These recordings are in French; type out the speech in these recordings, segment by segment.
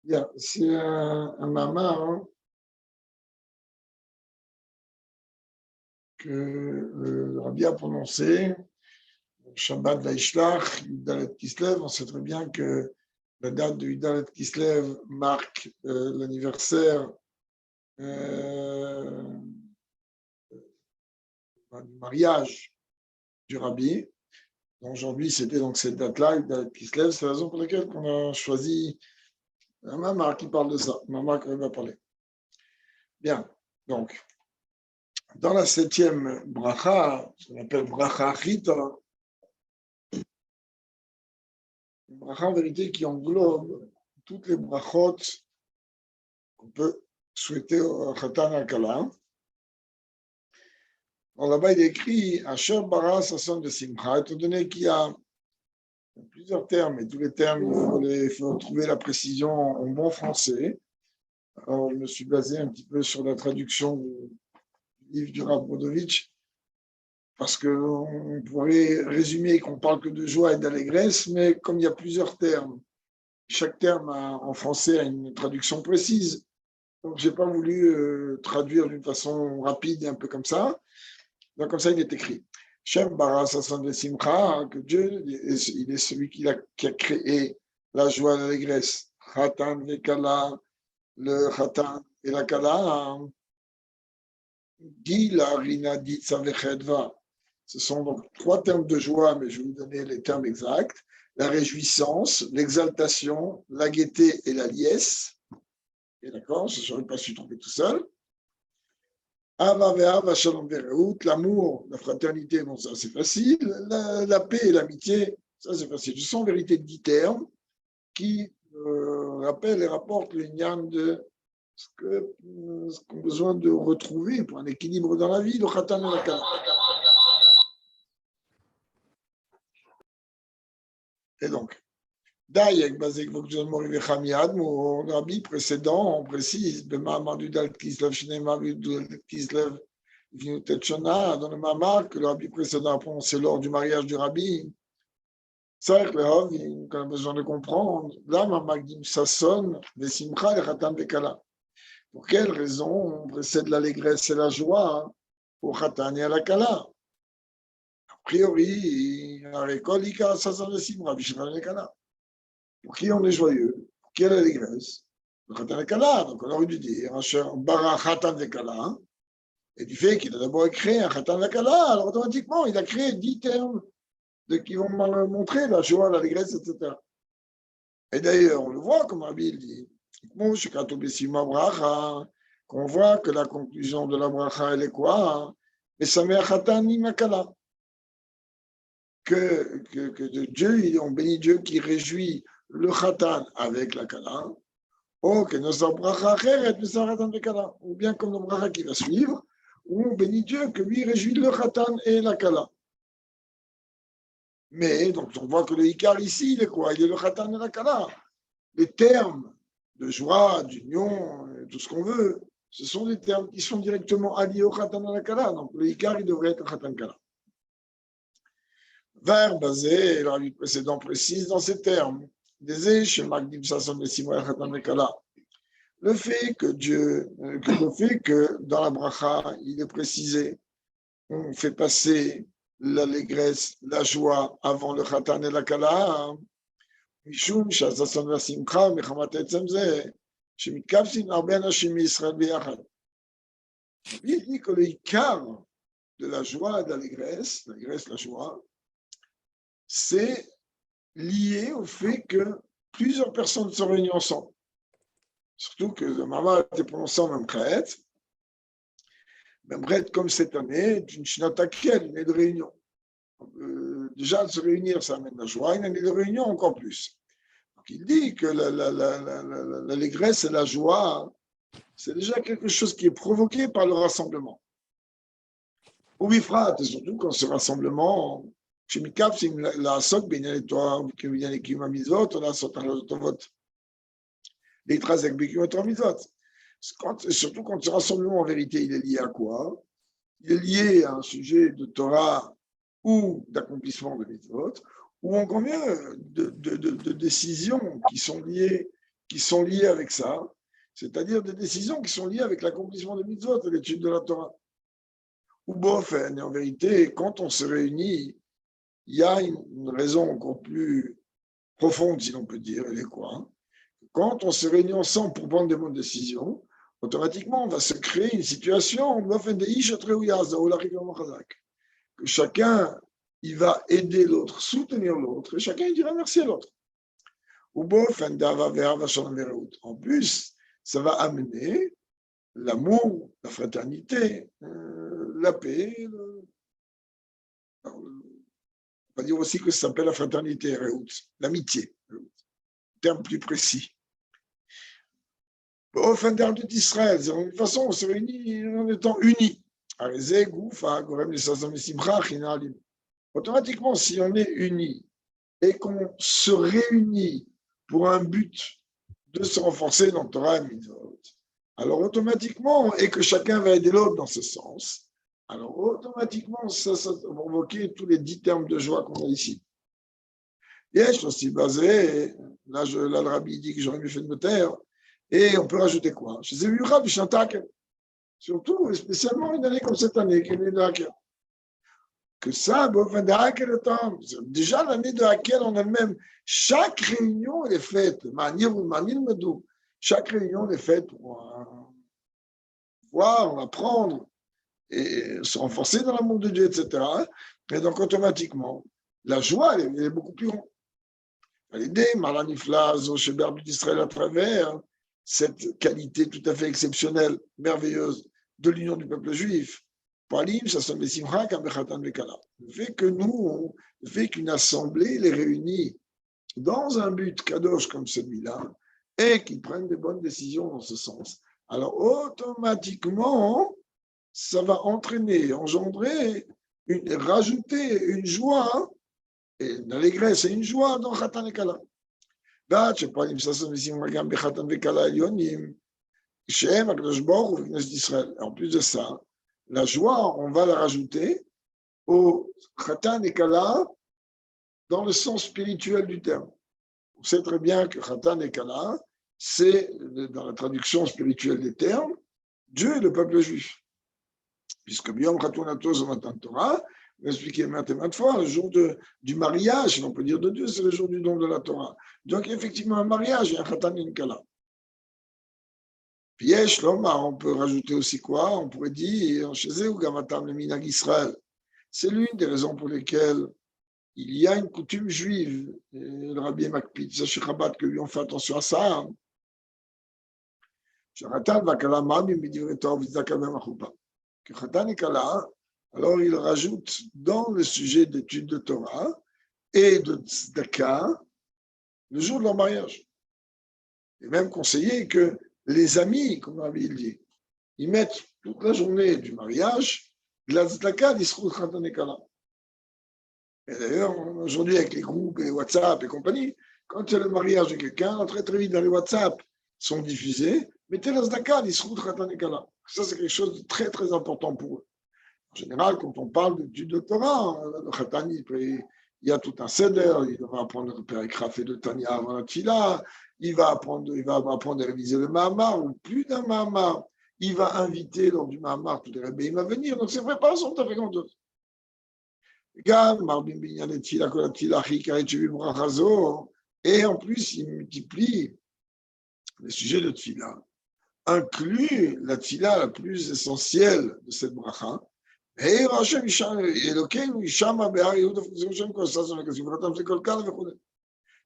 Bien, c'est un mamar que le Rabbi a prononcé, Shabbat Vaishlach, Yudalet Kislev. On sait très bien que la date de Yudalet Kislev marque l'anniversaire du mariage du Rabbi. Aujourd'hui, c'était donc cette date-là, Yudalet Kislev. C'est la raison pour laquelle on a choisi un mamar qui parle de ça, un mamar qu'on va parler. Bien, donc, dans la 7e bracha, ce qu'on appelle bracha achita, une bracha en vérité qui englobe toutes les brachot qu'on peut souhaiter au Khatan al-Kala. Là-bas, il est écrit Asher bara sasson de simcha, étant donné qu'il y a plusieurs termes, et tous les termes, il faut trouver la précision en bon français. Alors, je me suis basé un petit peu sur la traduction du livre du Rav Brodovitch, parce qu'on pourrait résumer qu'on parle que de joie et d'allégresse, mais comme il y a plusieurs termes, chaque terme en français a une traduction précise. Donc, je n'ai pas voulu traduire d'une façon rapide et un peu comme ça. Donc, comme ça, il est écrit. Shem bara sasson de simcha, que Dieu, il est celui qui a créé la joie et l'allégresse. Khatan vekala, le khatan et la kala. Dit la rina dit savechedva. Ce sont donc 3 termes de joie, mais je vais vous donner les termes exacts. La réjouissance, l'exaltation, la gaieté et la liesse. Et d'accord, je n'aurais pas su trouver tout seul. L'amour, la fraternité, bon, ça c'est facile. La paix et l'amitié, ça c'est facile. Ce sont en vérité 10 termes qui rappellent et rapportent le lien de ce qu'on a besoin de retrouver pour un équilibre dans la vie, le khatan et la kala. Et donc, Daïek, Bazek, Vokjon, Morivé, mon rabbi précédent, on précise, Bemamar du Dal Kislev, Shneimar du Dal Kislev, dans le mamar que le rabbi précédent a prononcé lors du mariage du rabbi. C'est vrai que le Rav, il a besoin de comprendre. Là, Magdim Sasson, les Simcha et Khatan Bekala. Pour quelle raison on précède l'allégresse et la joie au Khatan et à la Kala? A priori, la récolte, il y a Sasson et Simcha, Bishran et Kala. Pour qui on est joyeux? Pour qui est l'allégresse? Le Khatan et Kala. Donc on aurait dû dire, Bara Khatan et Kala. Et du fait qu'il a d'abord créé un Khatan Lakala, alors automatiquement, il a créé 10 termes qui vont montrer la joie, l'allégresse, etc. Et d'ailleurs, on le voit, comme Rabbi dit, qu'on voit que la conclusion de la bracha, elle est quoi? Et Samer Khatan Nimakala. Que Dieu, on bénit Dieu qui réjouit le Khatan avec la Kala. Ou bien comme le bracha qui va suivre, où on bénit Dieu que lui réjouit le Khatan et la Kala. Mais, donc, on voit que le Ikar ici, il est quoi? Il est le Khatan et la Kala. Les termes de joie, d'union, tout ce qu'on veut, ce sont des termes qui sont directement alliés au Khatan et la Kala. Donc, le Ikar, il devrait être Khatan Kala. Vers basé, le rabbi précédent précise dans ces termes. Des chez Magdim Sasson et Simon Khatan et Kala. Le fait que dans la bracha, il est précisé, on fait passer l'allégresse, la joie avant le khatan et la kala, Mishum Shazasson la Simcha, Mechamat Etzem Zeh, Shemitkavsin Arbe Anashim Yisrael Biyachad. Il dit que le ikar de la joie et de l'allégresse, la joie, c'est lié au fait que plusieurs personnes sont réunies ensemble. Surtout que le Mama a été prononcé en Memchet. Memchet, comme cette année, d'une Shnatakiel, une année de réunion. Déjà, de se réunir, ça amène la joie. Une année de réunion, encore plus. Donc, il dit que l'allégresse et la joie, c'est déjà quelque chose qui est provoqué par le rassemblement. Ou bifrat, et surtout quand ce rassemblement, chez Mikaf, c'est la sok, bien les toi, qui vient les kima mizot, on a sauté le vote. Les trazek, bien les mizot. Surtout quand ce rassemblement, en vérité, il est lié à quoi? Il est lié à un sujet de Torah ou d'accomplissement de mitzvot, ou encore mieux, de décisions qui sont liées qui sont liées avec ça, c'est-à-dire des décisions qui sont liées avec l'accomplissement de mitzvot et l'étude de la Torah. Ou bof, et en vérité, quand on se réunit, il y a une raison encore plus profonde, si l'on peut dire, elle est quoi? Quand on se réunit ensemble pour prendre des bonnes décisions, automatiquement, on va se créer une situation que chacun, il va aider l'autre, soutenir l'autre, et chacun il dira merci à l'autre. En plus, ça va amener l'amour, la fraternité, la paix. On va dire aussi que ça s'appelle la fraternité, l'amitié, terme plus précis. Au fin d'Ardu d'Israël, de toute façon, on se réunit en étant unis. Automatiquement, si on est unis et qu'on se réunit pour un but de se renforcer dans Torah et Mitzvot, alors automatiquement, et que chacun va aider l'autre dans ce sens, alors automatiquement, ça va provoquer tous les 10 termes de joie qu'on a ici. Yesh aussi basé, là le rabbi dit que j'aurais mieux fait de me taire, et on peut rajouter quoi? Je sais, surtout, spécialement une année comme cette année, qui est l'année de Hakel. Que ça, déjà l'année de Hakel en elle-même, chaque réunion elle est faite, chaque réunion est faite pour voir, apprendre et se renforcer dans l'amour de Dieu, etc. Et donc automatiquement, la joie elle est beaucoup plus grande. L'idée, Malaniflaz, Sheber d'Israël à travers cette qualité tout à fait exceptionnelle, merveilleuse de l'union du peuple juif. Le fait que nous, le fait qu'une assemblée les réunit dans un but kadosh comme celui-là et qu'ils prennent des bonnes décisions dans ce sens, alors automatiquement, ça va entraîner, engendrer, rajouter une joie, et une allégresse et une joie dans Khatan et Kala. En plus de ça, la joie, on va la rajouter au Khatan et Kala dans le sens spirituel du terme. On sait très bien que Khatan et Kala, c'est, dans la traduction spirituelle des termes, Dieu et le peuple juif. Puisque Biyom Khatunato Zomatan Torah, on a expliqué maintes et maintes fois, le jour du mariage, on peut dire de Dieu, c'est le jour du don de la Torah. Donc, effectivement, un mariage, il y a un Khatan et une Kala. Piesh, on peut rajouter aussi quoi? On pourrait dire, chez eux, Gamatam le Minag Israël. C'est l'une des raisons pour lesquelles il y a une coutume juive. Et le Rabbi Makpid, Sachi Chabad, que lui, on fait attention à ça. Khatan va Kala Mami, Midivre Torah, Vizaka Bemachupa. Que Khatan et Kala, alors il rajoute dans le sujet d'étude de Torah et de Tzedaka le jour de leur mariage. Il est même conseillé que les amis, comme Rabbi il dit, ils mettent toute la journée du mariage de la Tzedaka d'Isrout Khatan et Kala. Et d'ailleurs, aujourd'hui, avec les groupes, les WhatsApp et compagnie, quand il y a le mariage de quelqu'un, très très vite dans les WhatsApp sont diffusés, mettez la Tzedaka d'Isrout Khatan et Kala. Ça, c'est quelque chose de très très important pour eux. En général, quand on parle d'études de Torah, le Khatan, il y a tout un seder, il va apprendre le Périkraf et le Tanya avant la Tfila, il va apprendre à réviser le Mahamar, ou plus d'un Mahamar. Il va inviter lors du Mahamar tous les Rebbeim à venir, donc c'est préparation tout à fait grandiose. Et en plus, il multiplie les sujets de Tfila, inclut la Tfila la plus essentielle de cette bracha.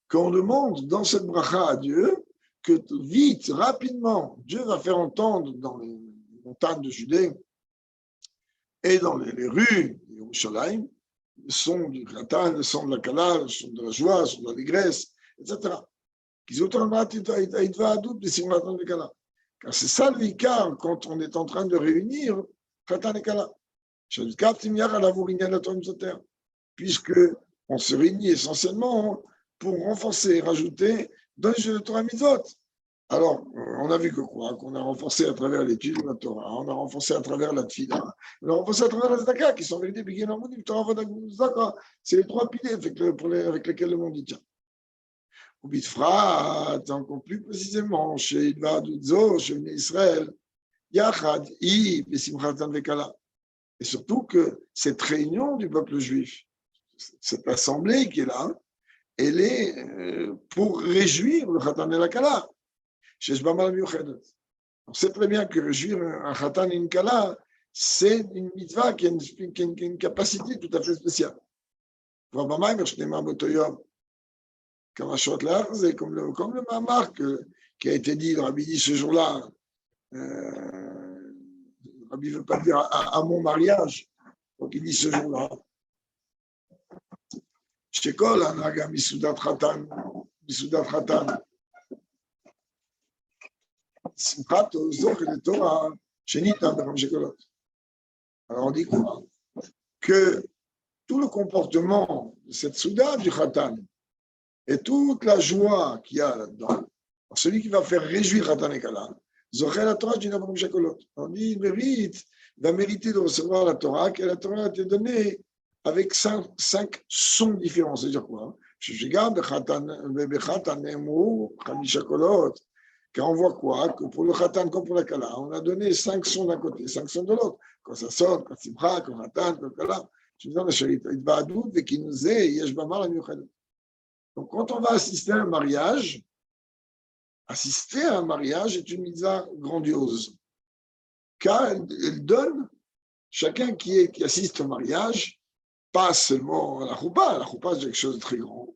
Qu'on demande dans cette bracha à Dieu que vite, rapidement, Dieu va faire entendre dans les montagnes de Judée et dans les rues de Yerushalayim le son du Khatan, le son de la Kala, le son de la joie, le son de l'allégresse, etc. Car c'est ça le vikar quand on est en train de réunir Khatan et Kala. Puisque on se réunit essentiellement pour renforcer et rajouter dans le jeu de Torah Mitzvot. Alors, on a vu que quoi? Qu'on a renforcé à travers l'étude de la Torah, on a renforcé à travers la Tfila, on a renforcé à travers la Zdaka, qui sont vérités, c'est les 3 piliers avec lesquels le monde y tient. ou Bitfra, encore plus précisément, chez Idvadudzo, chez Israël, Yachad, I, Besimchatan Vekala. Et surtout que cette réunion du peuple juif, cette assemblée qui est là, elle est pour réjouir le Khatan et la Kala. On sait très bien que réjouir un Khatan et une Kala, c'est une mitzvah qui a une capacité tout à fait spéciale. Comme le Mamar qui a été dit, le Rabbi dit ce jour-là, le Rabbi ne veut pas dire à mon mariage, donc il dit ce jour-là. שכל הנהגה מסעודת חתן, שמחת זוכר לתורה שניתן בחמשי קולות. Alors on dit quoi? Que tout le comportement de cette souda du Khatan et toute la joie qu'il y a là-dedans, celui qui va faire réjouir Khatan et Kala, Zocher la Torah d'une Abraham Shekolot. On dit, il va mériter de recevoir la Torah, que la Torah a été donnée avec cinq sons différents. C'est-à-dire quoi? Car on voit quoi? Que pour le Khatan comme pour la Kala, on a donné 5 sons d'un côté, 5 sons de l'autre. Quand ça sonne, quand Simcha, quand Khatan, quand Kala. Donc, quand on va assister à un mariage est une mitzvah grandiose. Car elle donne, chacun qui assiste au mariage, pas seulement à la choupa c'est quelque chose de très grand.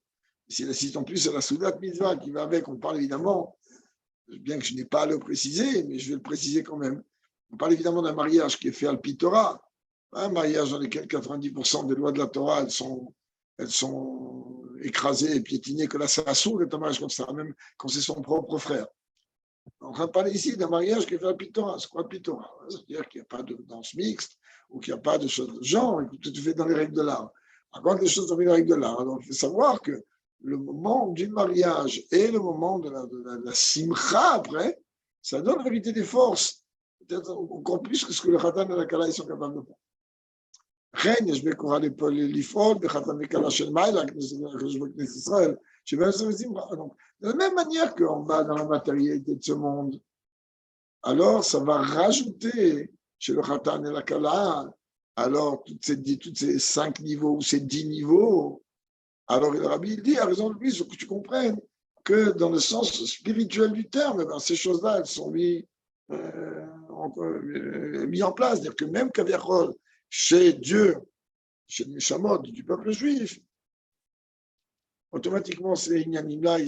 S'il assiste en plus à la soudat mitzvah qui va avec, on parle évidemment, bien que je n'ai pas à le préciser, mais je vais le préciser quand même. On parle évidemment d'un mariage qui est fait à Torah, un mariage dans lequel 90% des lois de la Torah, elles sont écrasées et piétinées, que là, c'est assourd d'être un mariage comme ça, même quand c'est son propre frère. On est en train de parler ici d'un mariage qui est fait à Torah. C'est quoi Torah? C'est-à-dire qu'il n'y a pas de danse mixte, ou qu'il n'y a pas de choses de genre, et que tout est fait dans les règles de l'art. Quand les choses sont dans les règles de l'art, donc il faut savoir que le moment du mariage et le moment de la simcha après, ça donne en vérité des forces, peut-être encore plus que ce que le Khatan et la Kala sont capables de faire. Donc, de la même manière qu'on va dans la matérialité de ce monde, alors ça va rajouter chez le Khatan et la Kala, alors toutes ces 5 niveaux ou ces 10 niveaux, alors le Rabbi il dit, à raison de lui, il faut que tu comprennes que dans le sens spirituel du terme, ben, ces choses-là, elles sont mises en place. C'est-à-dire que même Kaviachol, chez Dieu, chez le Neshamot du peuple juif, automatiquement, ces ignanim-là,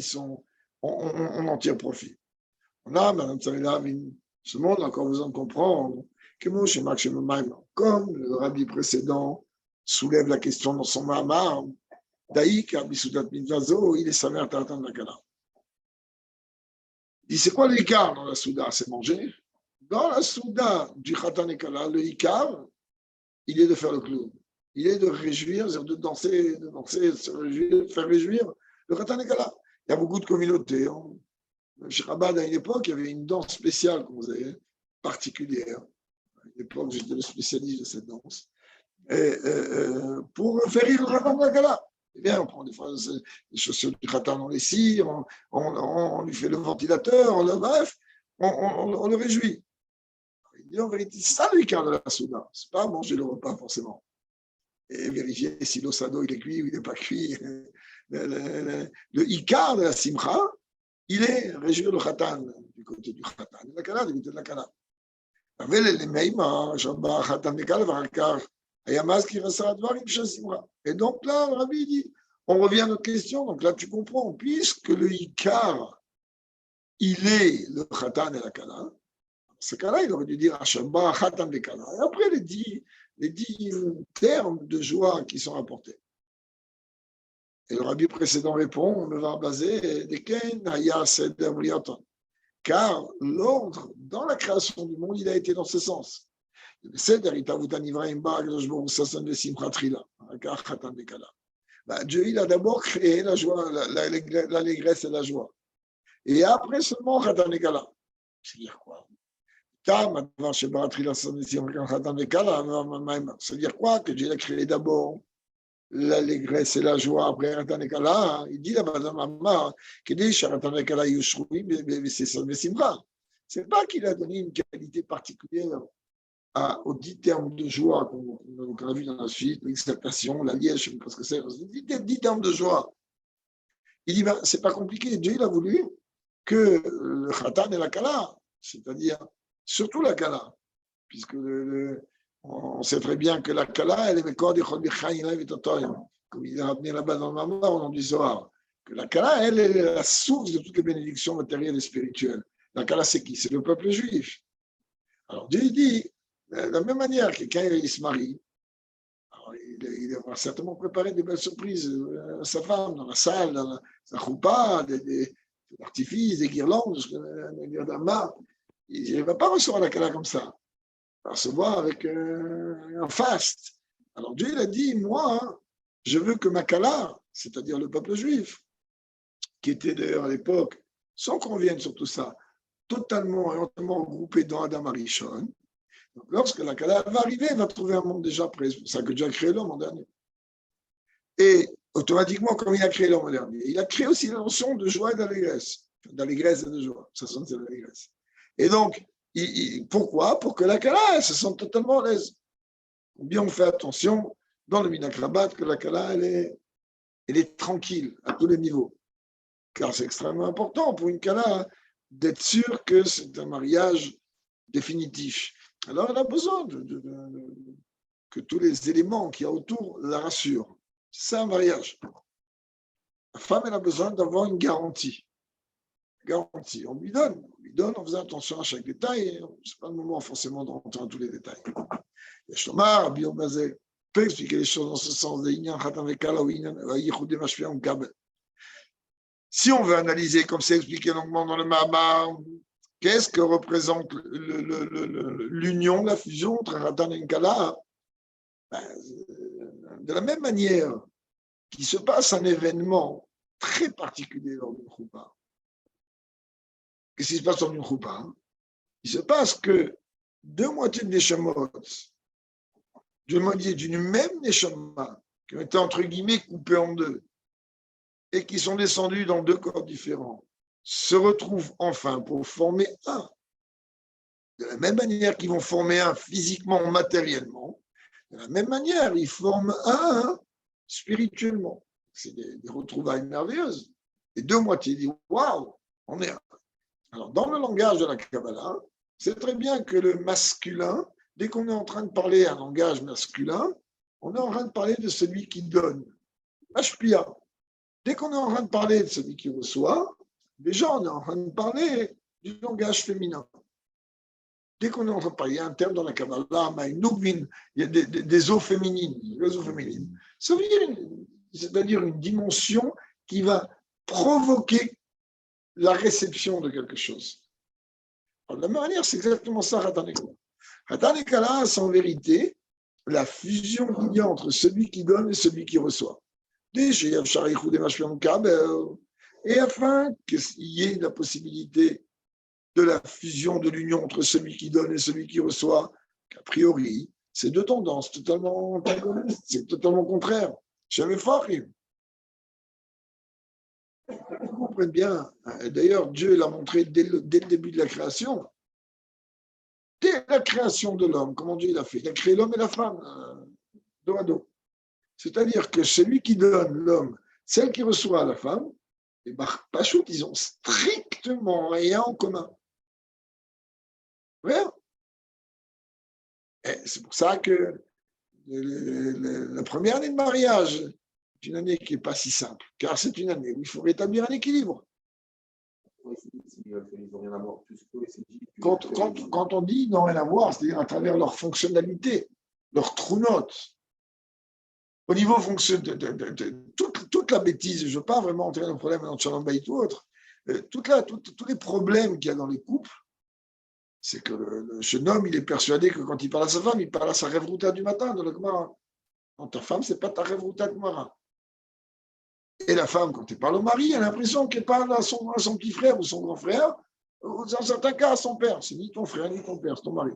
on en tire profit. On a, Madame Tsarela, ce monde, encore besoin de comprendre, comme le rabbi précédent soulève la question dans son Mahamar, Daïk, Abisudat Midvazo, il est sa mère Tartan Nakala. Il dit, c'est quoi l'Ikar dans la Souda? C'est manger. Dans la Souda du Khatan et Kala, le Ikar, il est de faire le clown. Il est de réjouir, de danser, se réjouir, de faire réjouir le Khatan et Kala. Il y a beaucoup de communautés. Chez Chabad, à une époque, il y avait une danse spéciale, comme vous savez, particulière. À une époque, j'étais le spécialiste de cette danse. Pour faire rire le Khatan et la Kala. Eh bien, on prend des fois les chaussures du Khatan, on les cire, on lui fait le ventilateur, bref, on le réjouit. Il dit en vérité, c'est ça le Ikar de la Souda. Ce n'est pas manger le repas forcément. Et vérifier si l'osado il est cuit ou il n'est pas cuit. Le Ikar de la Simcha, il est réjouir le Khatan du côté du Khatan, la Kala du côté de la Kala. אבל למימה, שבה חתם נקל ואחר כך היה מזכיר 10 דברים של שמחה. Et donc là, le Rabbi dit, on revient à notre question, donc là tu comprends, puisque le Ikar, il est le Khatan et la Kala, ce cas-là, il aurait dû dire Shabbat Khatan et Kala. Et après les 10 termes de joie qui sont apportés. Et le Rabbi précédent répond, on va baser des Ken Haya Seder Briaton. Car l'ordre dans la création du monde, il a été dans ce sens. Dieu, il a d'abord créé la joie, l'allégresse et la joie. Et après seulement, Khatan et Kala. C'est-à-dire quoi? C'est-à-dire quoi? Que Dieu l'a créé d'abord l'allégresse et la joie après Ratan et Kala. Il dit là-bas dans Mama, qu'il dit Ratan et Kala Yushroui, mais c'est ça, mais Simra. C'est pas qu'il a donné une qualité particulière aux 10 termes de joie qu'on a vu dans la suite, l'exaltation, la liège, je ne sais pas ce que c'est, 10 termes de joie. Il dit, ben, c'est pas compliqué. Dieu, il a voulu que le Khatan et la Kala, c'est-à-dire surtout la Kala, puisque on sait très bien que la Kala, elle est le corps des Chol Bichayin et Totoyim. Comme il a ramené là-bas dans le Mamar, au nom du Zohar. Que la Kala, elle est la source de toutes les bénédictions matérielles et spirituelles. La Kala, c'est qui? C'est le peuple juif. Alors Dieu, il dit, de la même manière que quand il se marie, il va certainement préparer des belles surprises à sa femme, dans la salle, dans la choupa, des artifices, des guirlandes, il ne va pas recevoir la Kala comme ça. Il va recevoir avec un faste. Alors Dieu, il a dit, moi, je veux que ma Kala, c'est-à-dire le peuple juif, qui était d'ailleurs à l'époque, sans qu'on vienne sur tout ça, totalement et entièrement regroupé dans Adam Arishon. Donc, lorsque la Kala va arriver, elle va trouver un monde déjà prêt. C'est pour ça que Dieu a créé l'homme en dernier. Et automatiquement, comme il a créé l'homme en dernier, il a créé aussi la notion de joie et d'allégresse. D'allégresse et de joie. Ça sonne, c'est l'allégresse. Et donc, pourquoi? Pour que la Kala, elle se sente totalement à l'aise. Ou bien on fait attention dans le Minakrabat que la Kala, elle est tranquille à tous les niveaux. Car c'est extrêmement important pour une Kala d'être sûr que c'est un mariage définitif. Alors elle a besoin que tous les éléments qu'il y a autour la rassurent. C'est un mariage. La femme, elle a besoin d'avoir une garantie. Garantie. On lui donne en faisant attention à chaque détail. Ce n'est pas le moment forcément de rentrer dans tous les détails. Yeshomar, Biobazé, peut expliquer les choses dans ce sens de Inyan Khatan Vekala ou Inyan Yichud Mashpia Kabel. Si on veut analyser, comme c'est expliqué longuement dans le Mahamar, qu'est-ce que représente l'union, la fusion entre Khatan et Kala? De la même manière qu'il se passe un événement très particulier lors d'une choupa. Qu'est-ce qui se passe lors d'une choupa? Il se passe que deux moitiés de neshamot, d'une même neshama, qui ont été entre guillemets coupées en deux, et qui sont descendus dans deux corps différents, se retrouvent enfin pour former un. De la même manière qu'ils vont former un physiquement, matériellement, de la même manière, ils forment un spirituellement. C'est des retrouvailles merveilleuses. Les deux moitiés disent waouh, on est un. Alors, dans le langage de la Kabbalah, c'est très bien que le masculin, dès qu'on est en train de parler un langage masculin, on est en train de parler de celui qui donne. Mashpia. Dès qu'on est en train de parler de celui qui reçoit, déjà on est en train de parler du langage féminin. Dès qu'on est en train de parler, il y a un terme dans la Kabbalah, il y a des eaux féminines. Les eaux féminines. Ça veut dire c'est-à-dire une dimension qui va provoquer la réception de quelque chose. Alors, de la même manière, c'est exactement ça, Khatan et Kala. Khatan et Kala, c'est en vérité la fusion qu'il y a entre celui qui donne et celui qui reçoit. Et afin qu'il y ait la possibilité de la fusion, de l'union entre celui qui donne et celui qui reçoit, qu'a priori, c'est deux tendances totalement antagonistes, c'est totalement contraire. Jamais fort. Vous comprenez bien. D'ailleurs, Dieu l'a montré dès le début de la création. Dès la création de l'homme, comment Dieu l'a fait? Il a créé l'homme et la femme, dos à dos. C'est-à-dire que celui qui donne l'homme, celle qui reçoit la femme, et Pachout, ils ont strictement rien en commun. Rien. Et c'est pour ça que la première année de mariage est une année qui n'est pas si simple, car c'est une année où il faut rétablir un équilibre. Quand on dit n'ont rien à voir, c'est-à-dire à travers leur fonctionnalité, leur trou note, au niveau toute la bêtise, je ne veux pas vraiment entrer dans le problème dans Shalom Bayit ou autre, tous les problèmes qu'il y a dans les couples, c'est que le jeune homme, il est persuadé que quand il parle à sa femme, il parle à sa rêve-routa du matin, de la Gemara. Non, ta femme, ce n'est pas ta rêve-routa de Gemara. Et la femme, quand elle parle au mari, elle a l'impression qu'elle parle à son petit frère ou son grand frère, ou dans certains cas à son père. C'est ni ton frère, ni ton père, c'est ton mari.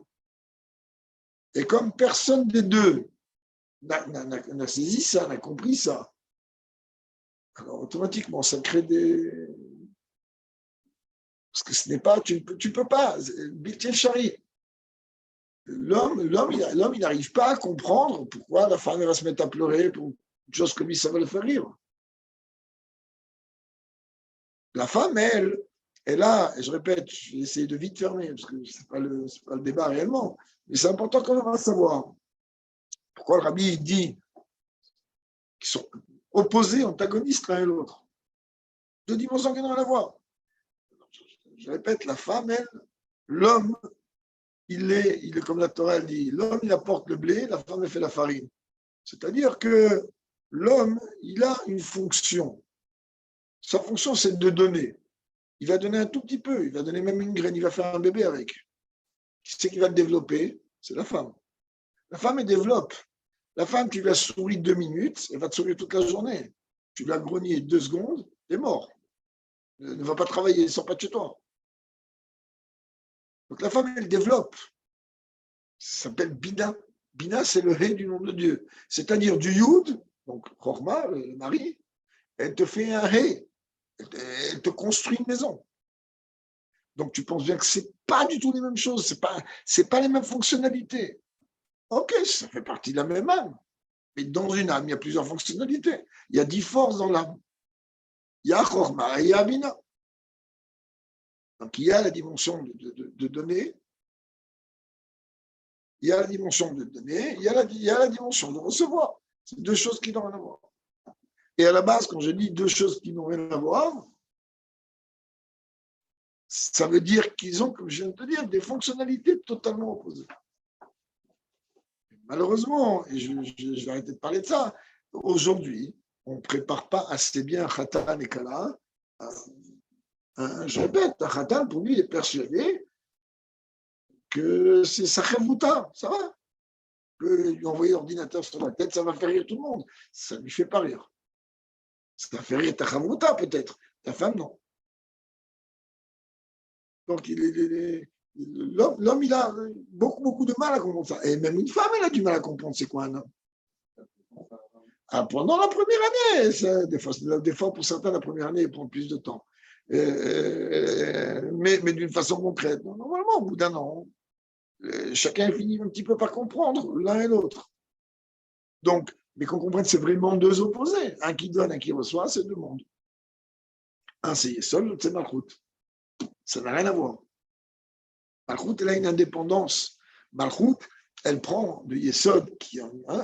Et comme personne des deux n'a saisi ça, n'a compris ça. Alors, automatiquement, ça crée des... Parce que ce n'est pas, tu peux pas, Biltiel Chari. L'homme, il n'arrive pas à comprendre pourquoi la femme elle va se mettre à pleurer pour une chose comme ça va le faire rire. La femme, elle a, et je répète, je vais essayer de vite fermer, parce que ce n'est pas le débat réellement, mais c'est important quand même à savoir. Pourquoi le rabbi dit qu'ils sont opposés, antagonistes l'un et l'autre. Deux dimensions qui n'ont rien à voir. Je répète, la femme, elle, l'homme, il est comme la Torah elle dit, l'homme, il apporte le blé, la femme, elle fait la farine. C'est-à-dire que l'homme, il a une fonction. Sa fonction, c'est de donner. Il va donner un tout petit peu, il va donner même une graine, il va faire un bébé avec. Qui c'est qui va le développer? C'est la femme. La femme, elle développe. La femme, tu la souris 2 minutes, elle va te sourire toute la journée. Tu l'as grogné 2 secondes, t'es mort. Elle ne va pas travailler, elle ne sort pas de chez toi. Donc la femme, elle développe. Ça s'appelle Bina. Bina, c'est le Ré du nom de Dieu. C'est-à-dire du Yud, donc Chorma, le mari, elle te fait un Ré. Elle te construit une maison. Donc tu penses bien que ce n'est pas du tout les mêmes choses, ce n'est pas les mêmes fonctionnalités. Ok, ça fait partie de la même âme. Mais dans une âme, il y a plusieurs fonctionnalités. Il y a 10 forces dans l'âme. Il y a Chorma et il y a Bina. Donc il y a la dimension de donner, il y a la dimension de donner, il y a la dimension de recevoir. C'est 2 choses qui n'ont rien à voir. Et à la base, quand je dis 2 choses qui n'ont rien à voir, ça veut dire qu'ils ont, comme je viens de te dire, des fonctionnalités totalement opposées. Malheureusement, et je vais arrêter de parler de ça, aujourd'hui, on ne prépare pas assez bien Khatan et Kala. Je répète, un Khatan, pour lui, il est persuadé que c'est sa Khavouta, ça va. Que lui envoyer l'ordinateur sur la tête, ça va faire rire tout le monde. Ça ne lui fait pas rire. Ça fait rire ta Khavouta, peut-être. Ta femme, non. Donc, l'homme, il a beaucoup de mal à comprendre ça. Et même une femme, elle a du mal à comprendre c'est quoi un homme. Pendant la première année, des fois, pour certains, la première année, il prend plus de temps. Mais d'une façon concrète. Normalement, au bout d'un an, chacun finit un petit peu par comprendre l'un et l'autre. Donc, mais qu'on comprenne, c'est vraiment 2 opposés. Un qui donne, un qui reçoit, c'est 2 mondes. Un, c'est Yesod, l'autre, c'est Malchut. Ça n'a rien à voir. Malchut, elle a une indépendance. Malchut, elle prend de Yesod,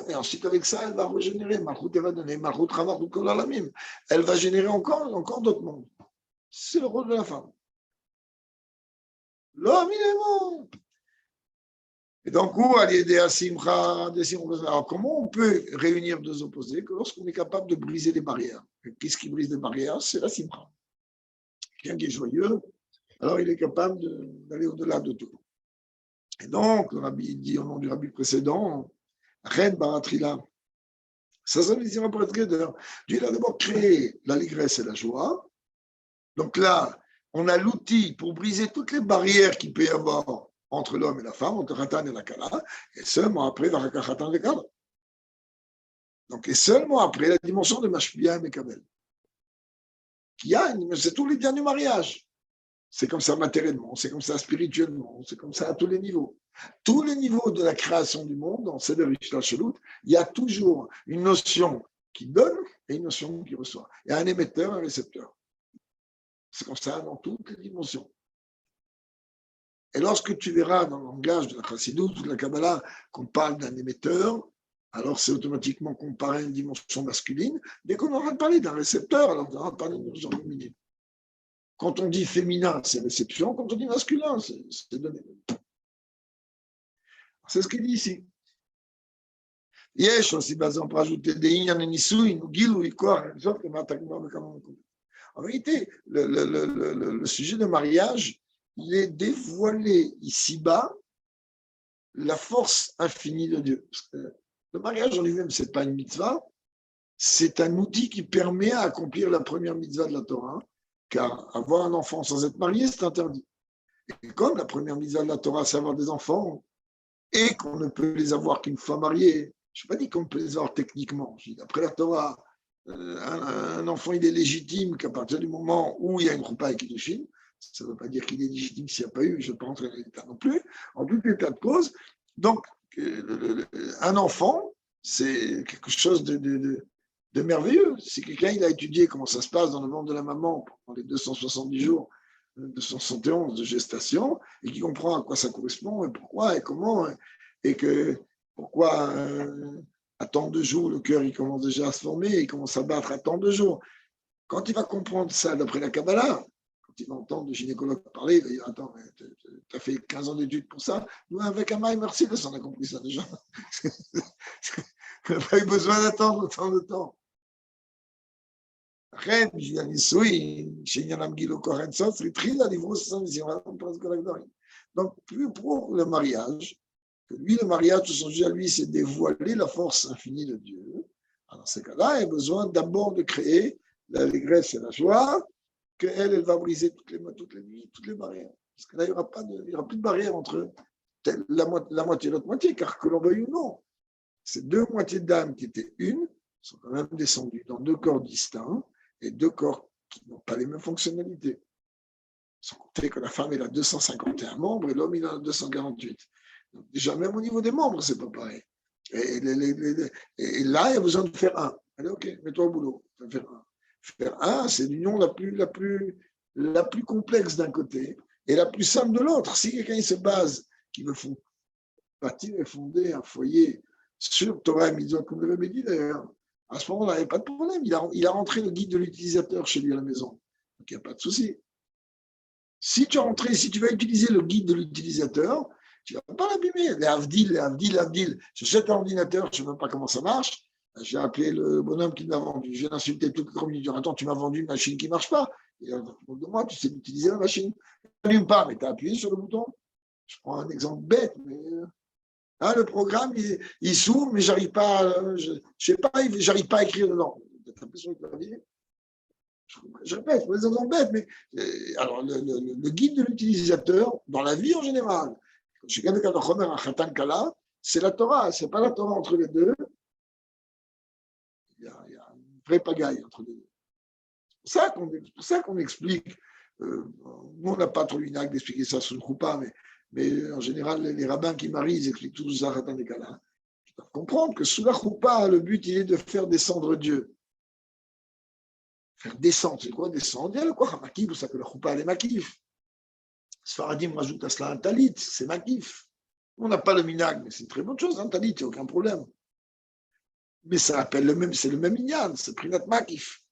et ensuite avec ça, elle va régénérer. Malchut, elle va donner. Malchut, Ramarchut, Kolalamim. Elle va générer encore d'autres mondes. C'est le rôle de la femme. L'homme, il est bon. Et donc, alors, comment on peut réunir 2 opposés que lorsqu'on est capable de briser les barrières? Qu'est-ce qui brise les barrières? C'est la simcha. Quelqu'un qui est joyeux, alors il est capable d'aller au-delà de tout. Et donc, le rabbi dit au nom du rabbi précédent, Red Baratrila. Ça veut dire un prêtre. Dieu a d'abord créé l'allégresse et la joie. Donc là, on a l'outil pour briser toutes les barrières qu'il peut y avoir entre l'homme et la femme, entre Khatan et la Kala, et seulement après, Varaka Khatan et Kala. Donc, et seulement après, la dimension de Mashpia et Mekabel. C'est tous les derniers mariages. C'est comme ça matériellement, c'est comme ça spirituellement, c'est comme ça à tous les niveaux. Tous les niveaux de la création du monde, dans Seder Ishtal Shelut, il y a toujours une notion qui donne et une notion qui reçoit. Il y a un émetteur, un récepteur. C'est comme ça dans toutes les dimensions. Et lorsque tu verras dans le langage de la Chassidut ou de la Kabbalah qu'on parle d'un émetteur, alors c'est automatiquement comparé à une dimension masculine. Dès qu'on aura parlé d'un récepteur, alors on aura parlé d'une dimension féminine. Quand on dit féminin, c'est réception. Quand on dit masculin, c'est donné. C'est ce qu'il dit ici. Yesh aussi, on peut rajouter des inyan nisui, gilou, ikor, en vérité, le sujet de mariage, il est dévoilé ici-bas la force infinie de Dieu. Parce que le mariage en lui-même, ce n'est pas une mitzvah, c'est un outil qui permet à accomplir la première mitzvah de la Torah, car avoir un enfant sans être marié, c'est interdit. Et comme la première mitzvah de la Torah, c'est avoir des enfants, et qu'on ne peut les avoir qu'une fois mariés, Je n'ai pas dit qu'on peut les avoir techniquement. D'après la Torah, un enfant, il est légitime qu'à partir du moment où il y a une roupa et qu'il filme, ça ne veut pas dire qu'il est légitime s'il n'y a pas eu, je ne vais pas entrer dans l'état non plus, en tout état de cause. Donc, un enfant, c'est quelque chose de merveilleux. Si quelqu'un il a étudié comment ça se passe dans le ventre de la maman pendant les 270 jours, 271 de gestation, et qui comprend à quoi ça correspond, et pourquoi, et comment, et que pourquoi à tant de jours, le cœur il commence déjà à se former, il commence à battre à tant de jours. Quand il va comprendre ça d'après la Kabbalah, quand il va entendre le gynécologue parler, il va dire attends, tu as fait 15 ans d'études pour ça. Nous, avec Amaï, merci, on a compris ça déjà. On n'a pas eu besoin d'attendre autant de temps. Donc, pour le mariage, lui, le mariage, tout son sujet à lui, c'est dévoiler la force infinie de Dieu. Alors, dans ces cas-là, il a besoin d'abord de créer l'allégresse et la joie, qu'elle, elle va briser toutes les barrières. Parce que là, il n'y aura plus de barrière entre la moitié et l'autre moitié, car que l'on veuille ou non. Ces deux moitiés d'âme qui étaient une sont quand même descendues dans deux corps distincts et deux corps qui n'ont pas les mêmes fonctionnalités. Sans compter que la femme, elle a 251 membres et l'homme, il en a 248. Donc déjà, même au niveau des membres, c'est pas pareil. Et là, il y a besoin de faire un. Allez, ok, mets-toi au boulot. Faire un. Faire un, c'est l'union la plus complexe d'un côté et la plus simple de l'autre. Si quelqu'un se base, qui veut bâtir et fonder un foyer sur Torah et Mitzvot, comme le Rebbe dit d'ailleurs, à ce moment-là, il n'y a pas de problème. Il a rentré le guide de l'utilisateur chez lui à la maison. Donc, il n'y a pas de souci. Si tu vas utiliser le guide de l'utilisateur, tu ne vas pas l'abîmer. Les Avdil. J'achète un ordinateur, je ne sais même pas comment ça marche. J'ai appelé le bonhomme qui m'a vendu. Je viens d'insulter toutes les communautés. Attends, tu m'as vendu une machine qui ne marche pas. Et de moi, tu sais utiliser la machine. Tu n'allumes pas, mais tu as appuyé sur le bouton. Je prends un exemple bête, mais le programme, il s'ouvre, mais j'arrive pas, j'arrive pas à écrire dedans. Tu as appuyé sur le clavier. Je répète, pour les exemples bêtes, mais alors le guide de l'utilisateur, dans la vie en général, c'est la Torah, c'est pas la Torah entre les deux. Il y a une vraie pagaille entre les deux. C'est pour ça qu'on explique. Nous, on n'a pas trop l'inac d'expliquer ça sous le choupa, mais en général, les rabbins qui marient, ils expliquent tous ça à Kala. Tu dois comprendre que sous la choupa, le but, il est de faire descendre Dieu. Faire descendre, c'est quoi descendre? Il y a le quoi, makif, pour ça que la choupa, elle est makif. Sfaradim rajoute à cela un talit, c'est makif. On n'a pas le minag, mais c'est une très bonne chose, un talit, il n'y a aucun problème. Mais ça appelle c'est le même inyan, c'est prinat makif.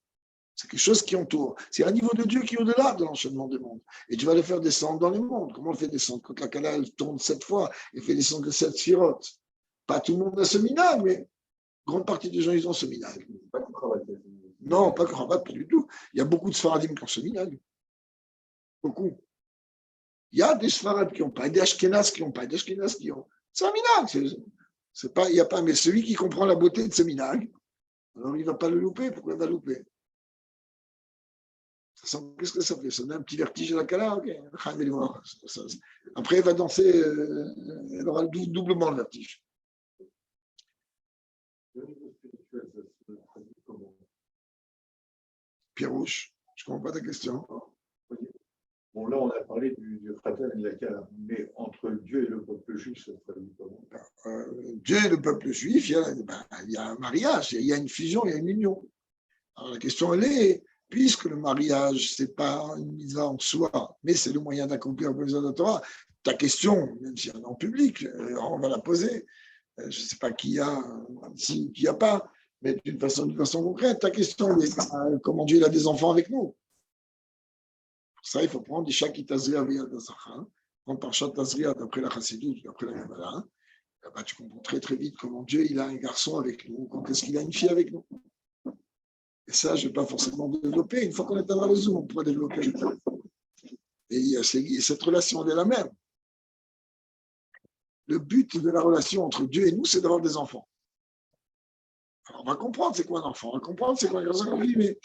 C'est quelque chose qui entoure. C'est un niveau de Dieu qui est au-delà de l'enchaînement des mondes. Et tu vas le faire descendre dans les mondes. Comment on le fait descendre? Quand la Kala, elle tourne 7 fois, elle fait descendre que 7 sphirotes. Pas tout le monde a ce minag, mais grande partie des gens, ils ont ce minag. Non, pas cravate, pas du tout. Il y a beaucoup de Sfaradim qui ont ce minag. Beaucoup. Il y a des Sfaradim qui n'ont pas, des Ashkenaz qui n'ont pas, des Ashkenaz qui ont. C'est un minag. C'est pas, il n'y a pas, mais celui qui comprend la beauté de ce minag, alors il ne va pas le louper. Pourquoi il va louper? Qu'est-ce que ça fait? Ça donne un petit vertige à la Kala, ok. Après, elle va danser, elle aura doublement le vertige. Pierre Rouge, je ne comprends pas ta question. Bon, là, on a parlé du Khatan et de la Kala, mais entre Dieu et le peuple juif, ça se traduit comment? Dieu et le peuple juif, il y a un mariage, il y a une fusion, il y a une union. Alors la question, elle est, puisque le mariage, ce n'est pas une mitzvah en soi, mais c'est le moyen d'accomplir le besoin de la Torah, ta question, même si elle est en public, on va la poser. Je ne sais pas qui a, qui n'y a pas, mais d'une façon concrète, ta question est comment Dieu a des enfants avec nous. Pour ça, il faut prendre des Isha Tazria via Dazacha, prendre Parchat Tazria d'après la Chassidut, d'après la Kabbalah. Tu comprends très très vite comment Dieu il a un garçon avec nous, quand est-ce qu'il a une fille avec nous. Et ça, je ne vais pas forcément développer. Une fois qu'on est dans le Zoom, on pourra développer. Et cette relation, elle est la même. Le but de la relation entre Dieu et nous, c'est d'avoir des enfants. Alors, on va comprendre c'est quoi un enfant, on va comprendre c'est quoi un garçon qu'on vit, mais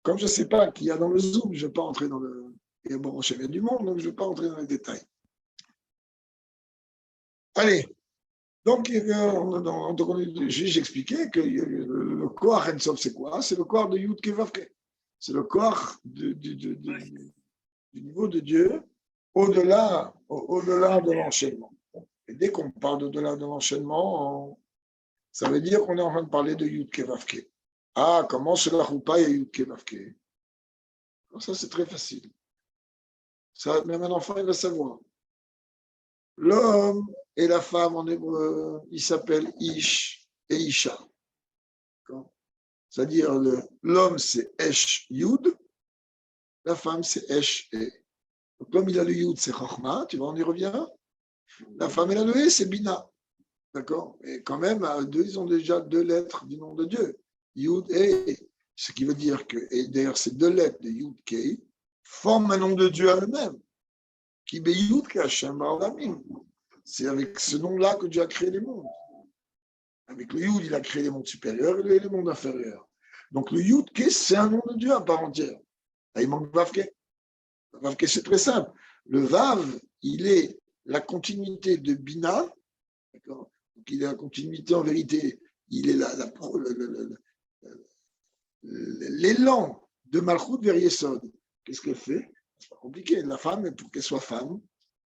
comme je ne sais pas qui y a dans le Zoom, je ne vais pas entrer dans le... Il y a bon, il y a du monde, donc je ne vais pas entrer dans les détails. Allez, Donc, j'expliquais que le corps Ensof, c'est quoi? C'est le corps de Yud Kevavke. C'est le corps du niveau de Dieu au-delà de l'enchaînement. Et dès qu'on parle d'au-delà de l'enchaînement, ça veut dire qu'on est en train de parler de Yud Kevavke. Ah, comment cela roupa et Yud Kevavke? Ça, c'est très facile. Ça, même un enfant, il va savoir. L'homme et la femme en hébreu, ils s'appellent Ish et Isha. C'est-à-dire, l'homme, c'est Esh Yud, la femme, c'est Esh E. Donc, l'homme, il a le Yud, c'est Chachma, tu vois, on y revient. La femme, elle a le E, c'est Bina. D'accord? Et quand même, ils ont déjà 2 lettres du nom de Dieu. Yud et E. Ce qui veut dire que, et d'ailleurs, ces 2 lettres de Yud Kei forment un nom de Dieu à eux-mêmes. Qui be Yud Kashem Ba'olamim. C'est avec ce nom-là que Dieu a créé les mondes. Avec le Yud, il a créé les mondes supérieurs et les mondes inférieurs. Donc le Yud Kei, c'est un nom de Dieu à part entière. Là, il manque Vav Kei. Vav Kei, c'est très simple. Le Vav, il est la continuité de Bina. D'accord? Donc il est la continuité en vérité. Il est l'élan de Malchut vers Yesod. Qu'est-ce qu'elle fait? C'est pas compliqué. La femme, pour qu'elle soit femme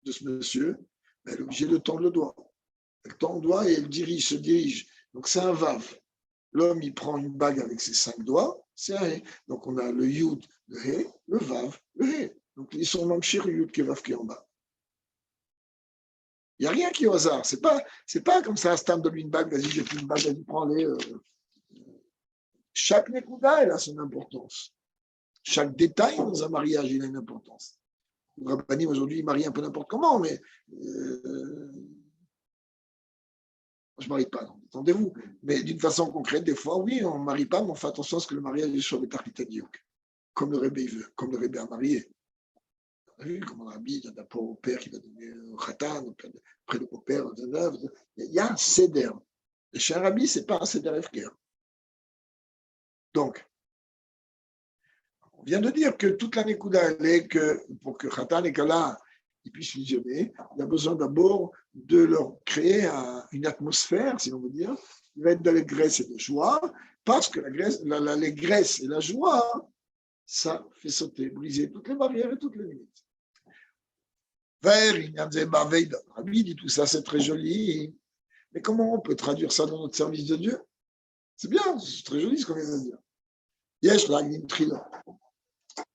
de ce monsieur, elle est obligée de tendre le doigt. Elle tend le doigt et elle se dirige. Donc c'est un Vav. L'homme, il prend une bague avec ses 5 doigts, c'est un He. Donc on a le Yud, le He, le Vav, le He. Donc ils sont même chez le Yud qui est Vav qui est en bas. Il n'y a rien qui est au hasard. C'est pas comme ça, Stam donne une bague, vas-y, j'ai pris une bague, vas-y, prends-les. Chaque Nekuda, elle a son importance. Chaque détail dans un mariage, il a une importance. Le Rabbanim, aujourd'hui, il marie un peu n'importe comment, mais je ne marie pas, non, attendez-vous. Mais d'une façon concrète, des fois, oui, on ne marie pas, mais on fait attention à ce que le mariage soit bétarlitaniok, comme le Rebbe veut, comme le Rebbe a marié. On a vu comment on habille, il y a d'abord au père qui va donner au khatan, après le beau-père, il y a un seder. Et chez un rabbi, ce n'est pas un seder efker. Donc, on vient de dire que toute la Nekuda, elle est que pour que khatan et kala ils puissent fusionner, il y a besoin d'abord de leur créer une atmosphère, si l'on veut dire, qui va être d'allégresse et de joie, parce que l'allégresse et la joie, ça fait sauter, briser toutes les barrières et toutes les limites. Rabbi dit tout ça, c'est très joli, mais comment on peut traduire ça dans notre service de Dieu? C'est bien, c'est très joli ce qu'on vient de dire. Yesh la Nimtrila.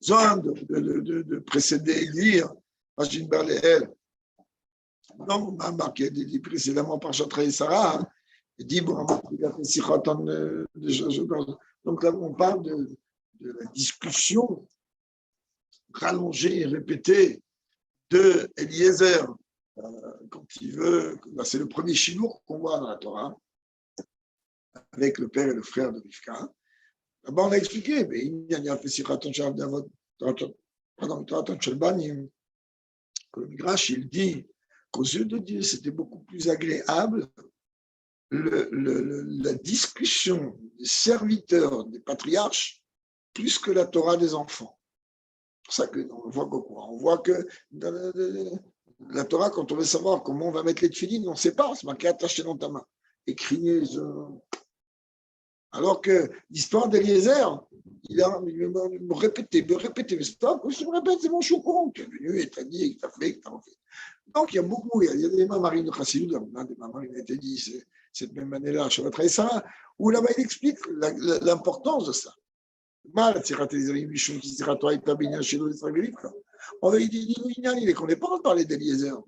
Besoin de précéder et dire, Majin Berléel, non, on a marqué dit précédemment par Chatra et Sarah, il dit, bon, il a fait Sichatan donc là, on parle de la discussion rallongée et répétée de Eliezer, quand il veut, c'est le premier chinour qu'on voit dans la Torah, avec le père et le frère de Rivka. Là-bas, on a expliqué, mais il y a fait Sichatan Shalban, que le Midrash, il dit qu'aux yeux de Dieu, c'était beaucoup plus agréable la discussion des serviteurs, des patriarches, plus que la Torah des enfants. C'est pour ça qu'on voit quoi? On voit que la Torah, quand on veut savoir comment on va mettre les tefilines, on ne sait pas, c'est marqué attaché dans ta main. Écrié. Alors que l'histoire d'Eliezer, il me répétait, mais c'est pas que je me répète, c'est mon choucron. Tu es venu et t'as dit, t'as fait, t'as fait. Donc il y a beaucoup, il y a des mamarines de Chassidou, l'un des mamarines a été dit cette même année-là, Shabbat Sarah, où là-bas il explique l'importance de ça. Mal, on va dire, il ne connaît pas parler d'Eliezer.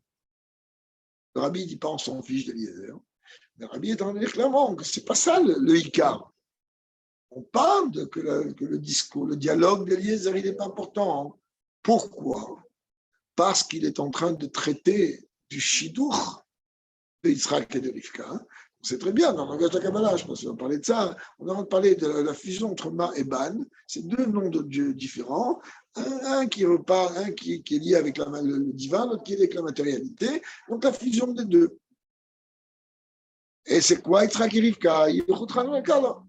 Le rabbi ne dit pas on s'en fiche d'Eliezer. Le rabbi est en train de dire clairement que ce n'est pas ça le Icar. On parle que le discours, le dialogue d'Eliezer, il est important. Pourquoi? Parce qu'il est en train de traiter du Shidour de Yitzhak et de Rivka. C'est très bien, dans le langage de la Kabbalah, je pense qu'on va parler de ça. On est en train de parler de la fusion entre Ma et Ban. C'est 2 noms de Dieu différents. Un qui est lié avec le divin, l'autre qui est avec la matérialité. Donc la fusion des 2. Et c'est quoi Yitzhak et Rivka?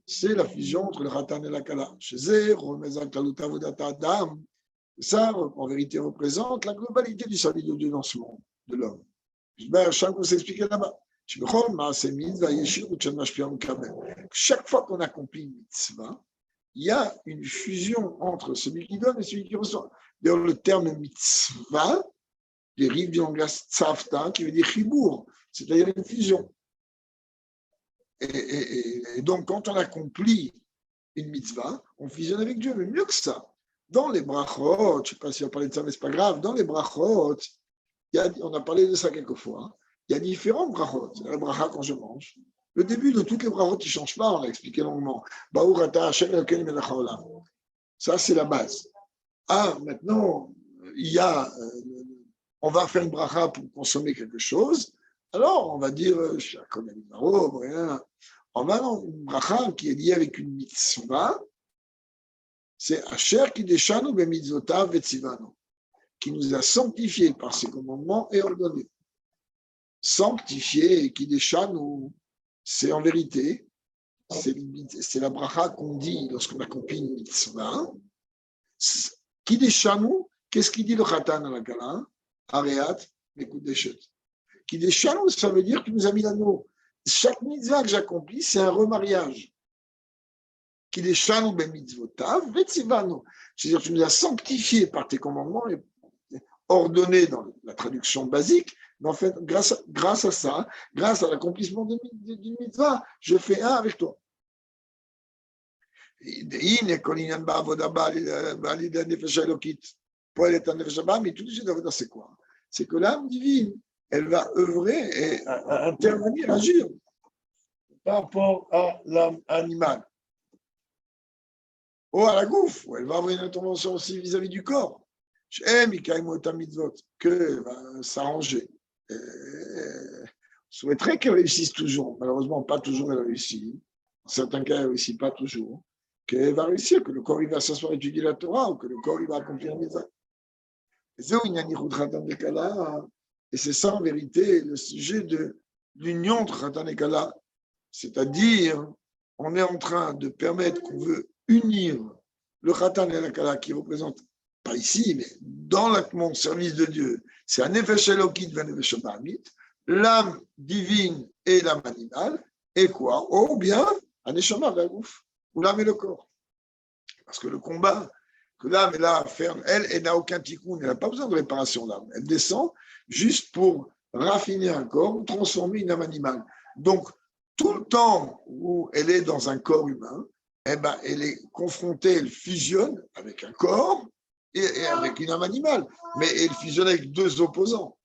C'est la fusion entre le Khatan et la Kala. Ça, en vérité, représente la globalité du salut de Dieu dans ce monde, de l'homme. Chacun s'expliquer là-bas. Chaque fois qu'on accomplit une mitzvah, il y a une fusion entre celui qui donne et celui qui reçoit. D'ailleurs, le terme mitzvah dérive du langage tzavta, qui veut dire chibour, c'est-à-dire une fusion. Et donc, quand on accomplit une mitzvah, on fusionne avec Dieu, mais mieux que ça. Dans les brachot, je ne sais pas si on a parlé de ça, mais ce n'est pas grave, dans les brachot, on a parlé de ça quelquefois, hein, il y a différents brachot. C'est la bracha quand je mange. Le début de toutes les brachot, il ne change pas, on l'a expliqué longuement. Ça, c'est la base. Ah, maintenant, il y a, on va faire une bracha pour consommer quelque chose. Alors, on va dire, on va dans une bracha qui est liée avec une mitzvah. C'est Asher Kideshanu bemitzvotav vetzivanu, qui nous a sanctifiés par ses commandements et ordonnés. Sanctifié et Kideshanu, c'est en vérité, c'est la bracha qu'on dit lorsqu'on accomplit une mitzvah. Kideshanu, qu'est-ce qu'il dit le Khatan à la Kala? Areat, Mekudeshet. Kideshanu, ça veut dire que tu nous as mis l'anneau. Chaque mitzvah que j'accomplis, c'est un remariage. Kideshanu bemitzvotav vetzivanu. C'est-à-dire que tu nous as sanctifiés par tes commandements et ordonnés dans la traduction basique. Mais en fait, grâce à ça, grâce à l'accomplissement d'une mitzvah, je fais un avec toi. Mais tout de suite, c'est quoi? C'est que l'âme divine, elle va œuvrer et intervenir, agir par rapport à l'âme animale. Ou à la gouffe, où elle va avoir une intervention aussi vis-à-vis du corps. Que va s'arranger. Souhaiterait qu'elle réussisse toujours. Malheureusement, pas toujours elle réussit. En certains cas, elle ne réussit pas toujours. Qu'elle va réussir, que le corps il va s'asseoir et étudier la Torah, ou que le corps il va accomplir la mitzvah. Et c'est ça en vérité le sujet de l'union entre Khatan et Kala. C'est-à-dire, on est en train de permettre qu'on veut unir le Khatan et la Kala qui représentent, pas ici, mais dans le service de Dieu, c'est un Nefesh Elokit et un Nefesh Bahamit, l'âme divine et l'âme animale, et quoi? Ou bien un Neshama Vagouf, où l'âme et le corps. Parce que le combat que l'âme est là à faire, elle n'a aucun tikkun, elle n'a pas besoin de réparation d'âme. Elle descend juste pour raffiner un corps, transformer une âme animale. Donc, tout le temps où elle est dans un corps humain, eh ben, elle est confrontée, elle fusionne avec un corps et avec une âme animale. Mais elle fusionne avec deux opposants.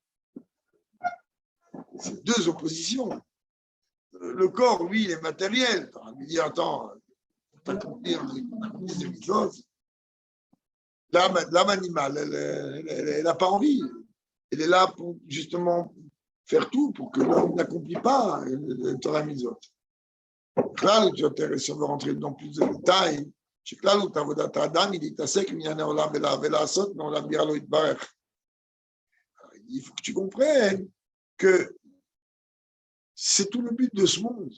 C'est deux oppositions. Le corps, lui, il est matériel. On va lui dire, attends, t'accomplir des choses. L'âme animale, elle n'a pas envie. Elle est là pour justement faire tout pour que l'homme n'accomplit pas le Torah Mitzvot. Là, si on veut rentrer dans plus de détails, il faut que tu comprennes que c'est tout le but de ce monde.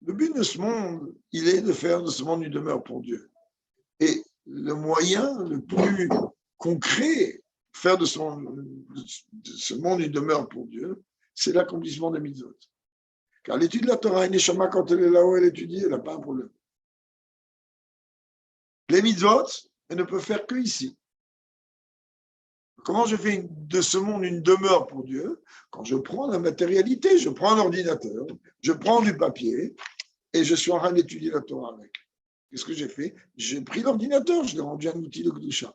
Le but de ce monde, il est de faire de ce monde une demeure pour Dieu. Et le moyen le plus concret, faire de ce monde une demeure pour Dieu, c'est l'accomplissement des mitzvot. Car l'étude de la Torah, une neshama, quand elle est là-haut, elle étudie, elle n'a pas un problème. Les mitzvot, elle ne peut faire que ici. Comment je fais de ce monde une demeure pour Dieu? Quand je prends la matérialité, je prends un ordinateur, je prends du papier et je suis en train d'étudier la Torah avec. Qu'est-ce que j'ai fait? J'ai pris l'ordinateur, je l'ai rendu un outil de Kedusha.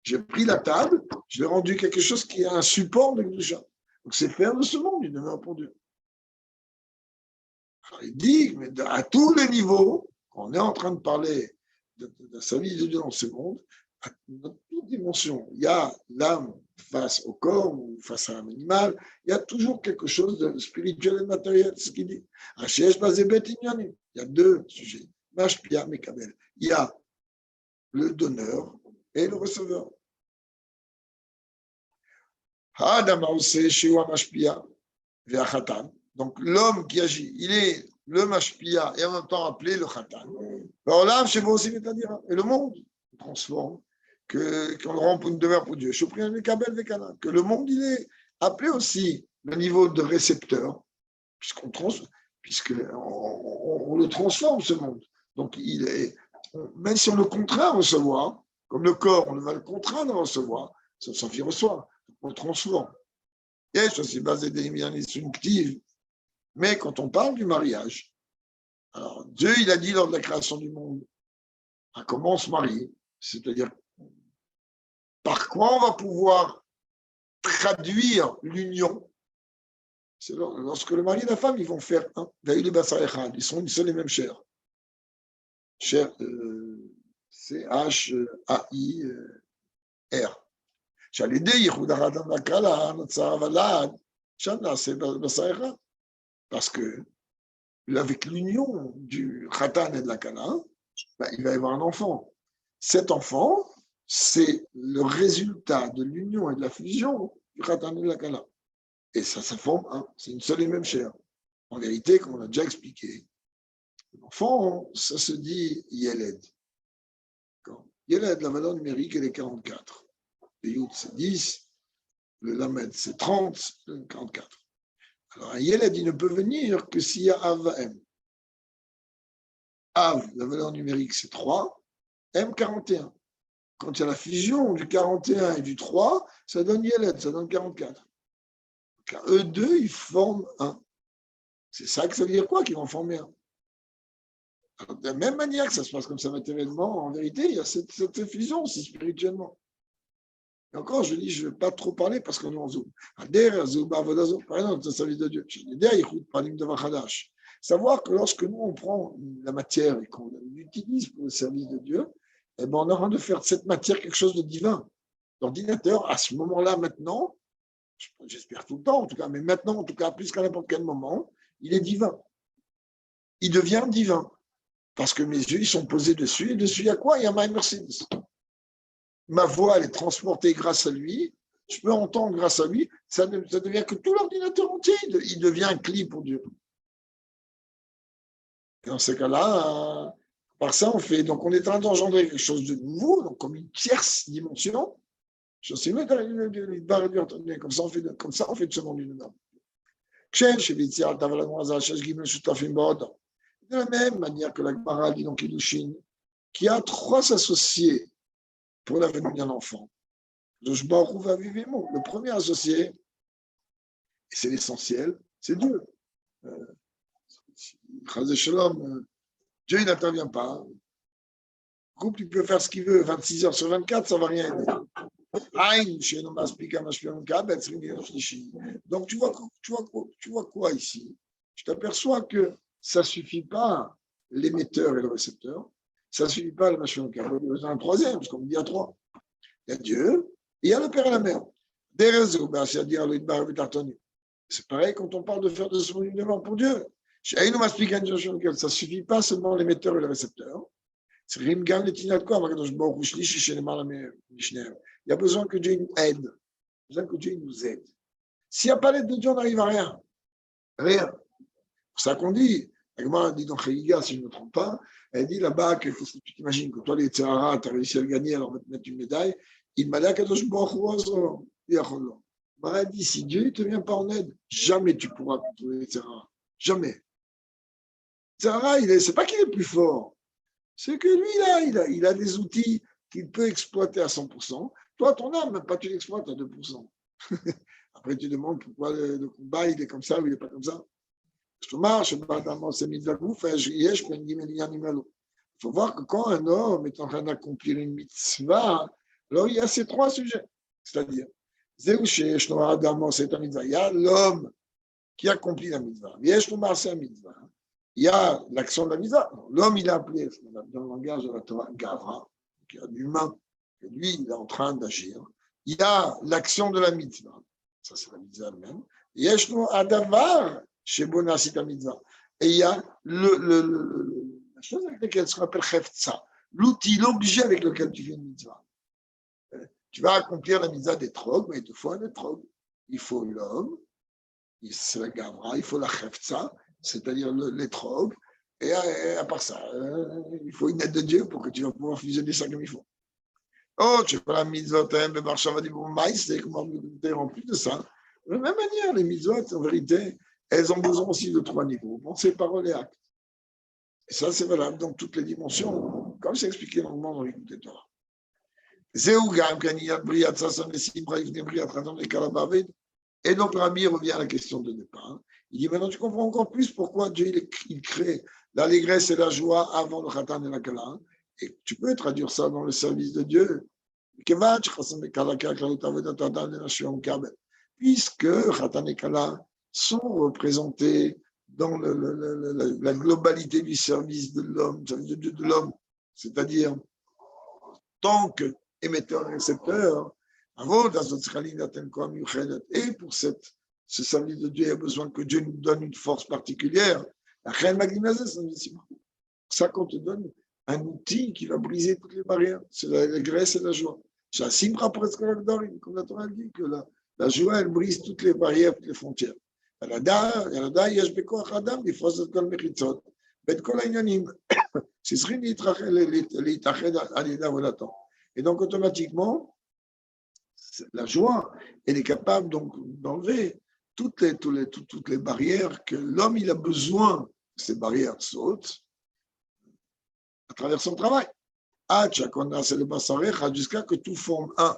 J'ai pris la table, je l'ai rendu quelque chose qui est un support de Kedusha. Donc c'est faire de ce monde une demeure pour Dieu. Alors, il dit, mais à tous les niveaux, on est en train de parler de la service de Dieu dans ce monde, dans toute dimension, il y a l'âme face au corps ou face à l'âme animale, il y a toujours quelque chose de spirituel et de matériel, c'est ce qu'il dit. Il y a deux sujets. Il y a le donneur et le receveur. Donc l'homme qui agit, il est le mashpia et en même temps appelé le khatan. Et le monde transforme, qu'on le rend pour une demeure pour Dieu. Que le monde, il est appelé aussi le niveau de récepteur, puisqu'on on le transforme, ce monde. Donc, même si on le contraint à recevoir, comme le corps, on va le contraindre à recevoir, sauf qu'il reçoit, on le transforme. Et ça, c'est basé des liens instinctives. Mais quand on parle du mariage, alors Dieu, il a dit lors de la création du monde, comment on se marie, c'est-à-dire par quoi on va pouvoir traduire l'union. C'est lorsque le mari et la femme, ils vont faire un. Ils sont une seule et même chair. Chair, C-H-A-I-R. Parce que avec l'union du Khatan et de la Kala, ben, il va y avoir un enfant. Cet enfant, c'est le résultat de l'union et de la fusion du Khatan et de la Kala. Et ça forme un. C'est une seule et même chair. En vérité, comme on a déjà expliqué, l'enfant, ça se dit Yeled. Yeled, la valeur numérique, elle est 44. Le Yud, c'est 10. Le Lamed, c'est 30. Le 44. Alors, un Yeled, il ne peut venir que s'il y a Av M. Av, la valeur numérique, c'est 3. M, 41. Quand il y a la fusion du 41 et du 3, ça donne Yeled, ça donne 44. Donc, eux deux, ils forment un. C'est ça que ça veut dire quoi, qu'ils vont former un. Alors, de la même manière que ça se passe comme ça matériellement, en vérité, il y a cette fusion aussi spirituellement. Et encore, je dis, je ne vais pas trop parler parce qu'on est en zoom. Par exemple, c'est le service de Dieu. Savoir que lorsque nous, on prend la matière et qu'on l'utilise pour le service de Dieu, eh ben, on est en train de faire de cette matière quelque chose de divin. L'ordinateur, à ce moment-là, maintenant, j'espère tout le temps, en tout cas, mais maintenant, en tout cas, plus qu'à n'importe quel moment, il est divin. Il devient divin. Parce que mes yeux, ils sont posés dessus. Et dessus, il y a quoi? Il y a My Mercedes. Ma voix, elle est transportée grâce à lui. Je peux entendre grâce à lui. Ça devient que tout l'ordinateur entier, il devient un clip pour Dieu. Et dans ce cas-là, par ça, on fait. Donc, on est en train d'engendrer quelque chose de nouveau, donc comme une tierce dimension. Je sais même, comme ça, on fait de ce monde une norme. De la même manière que la Gemara dit dans Kiddushin, qui a 3 associés pour la venue d'un enfant. Le premier associé, c'est l'essentiel, c'est Dieu. Dieu, il n'intervient pas. Le couple, il peut faire ce qu'il veut, 26 heures sur 24, ça ne va rien aider. Donc, tu vois quoi ici? Tu t'aperçois que ça ne suffit pas l'émetteur et le récepteur. Ça ne suffit pas le machin. Il y a besoin d'un troisième, parce qu'on dit à 3. Il y a Dieu et il y a le Père et la Mère. C'est pareil quand on parle de faire de son union pour Dieu. Ça ne suffit pas seulement l'émetteur et le récepteur. Il y a besoin que Dieu nous aide. Il y a besoin que Dieu nous aide. S'il n'y a pas l'aide de Dieu, on n'arrive à rien. Rien. C'est ça qu'on dit. Elle dit dans Chagiga, si je ne me trompe pas, elle dit là-bas que tu t'imagines que toi, les Tzahara, tu as réussi à le gagner, alors on va te mettre une médaille. Il m'a dit elle dit, si Dieu ne te vient pas en aide, jamais tu pourras contrôler les Tzahara. Jamais. Tzahara, c'est pas qu'il est plus fort. C'est que lui, il a des outils qu'il peut exploiter à 100%. Toi, ton âme, même pas tu l'exploites à 2%. Après, tu demandes pourquoi le combat, il est comme ça ou il n'est pas comme ça. Il faut voir que quand un homme est en train d'accomplir une mitzvah, alors il y a ces 3 sujets. C'est-à-dire, c'est il y a l'homme qui accomplit la mitzvah. Il y a l'action de la mitzvah. L'homme, il a appelé, dans le langage de la Torah, Gavra, qui a l'humain, et lui, il est en train d'agir. Il y a l'action de la mitzvah. Ça, c'est la mitzvah elle-même. Yeshno Adavar, chez Bonasita mitzvah. Et il y a la chose avec laquelle se rappelle Cheftza, l'outil, l'objet avec lequel tu fais une mitzvah. Tu vas accomplir la mitzvah des trogs, mais il te faut un trog. Il faut l'homme, c'est la Gavra, il faut la Cheftza, c'est-à-dire l'étrog, et à part ça, il faut une aide de Dieu pour que tu vas pouvoir fusionner ça comme il faut. Oh, tu fais la mitzvah, mais Marshava dit, bon, maïs, c'est comment en plus de ça, De la même manière, les mitzvot, en vérité, elles ont besoin aussi de 3 niveaux, pensée, parole et acte. Et ça, c'est valable dans toutes les dimensions, comme c'est expliqué longuement dans l'écoute des Torah. Et donc, Rabbi revient à la question de départ. Il dit, maintenant, tu comprends encore plus pourquoi Dieu il crée l'allégresse et la joie avant le Khatan et la Kala. Et tu peux traduire ça dans le service de Dieu. Puisque Khatan et Kala sont représentés dans la globalité du service de l'homme, de l'homme, c'est-à-dire tant qu'émetteur et récepteur, et pour ce service de Dieu, il y a besoin que Dieu nous donne une force particulière. Ça qu'on te donne un outil qui va briser toutes les barrières, c'est la graisse et la joie. Comme la Torah dit, que la joie, elle brise toutes les barrières, toutes les frontières. Et donc, automatiquement, la joie, elle est capable donc d'enlever toutes les barrières que l'homme il a besoin. Ces barrières sautent à travers son travail. Jusqu'à que tout forme un.